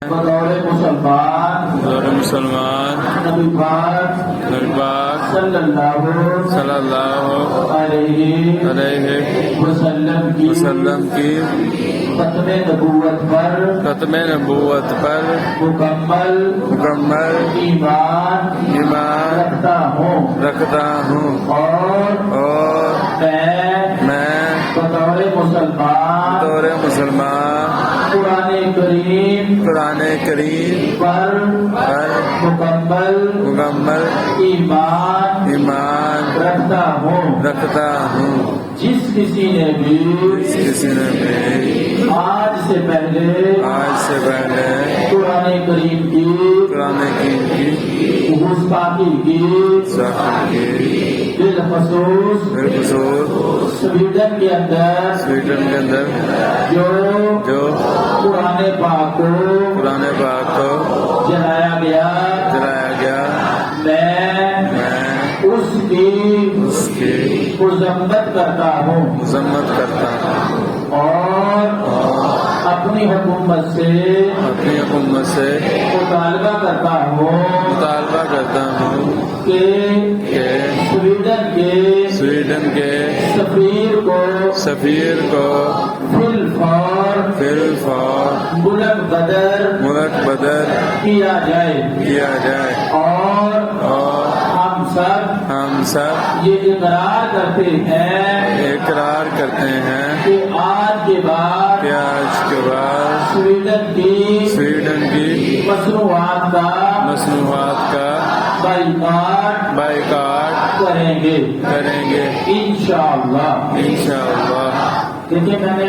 بطور مسلمان نبی پاک صلی اللہ علیہ وسلم کی ختم نبوت پر مکمل ایمان رکھتا ہوں اور میں بطور مسلمان قرآن کریم پر مکمل ایمان رکھتا ہوں۔ جس کسی نے بھی آج سے پہلے قرآن کریم کی گستاخی کی بالخصوص سویڈن کے اندر جو قرآن پاک کو جلایا گیا میں اس کی مذمت کرتا ہوں اور اپنی حکومت سے مطالبہ کرتا ہوں کہ سویڈن کے سفیر کو فی الفور ملک بدر کیا جائے اور ہم سب یہ اقرار کرتے ہیں کہ آج کے بعد سویڈن کی مصنوعات کا بائیکاٹ کریں گے انشاءاللہ۔ دیکھیں میں نے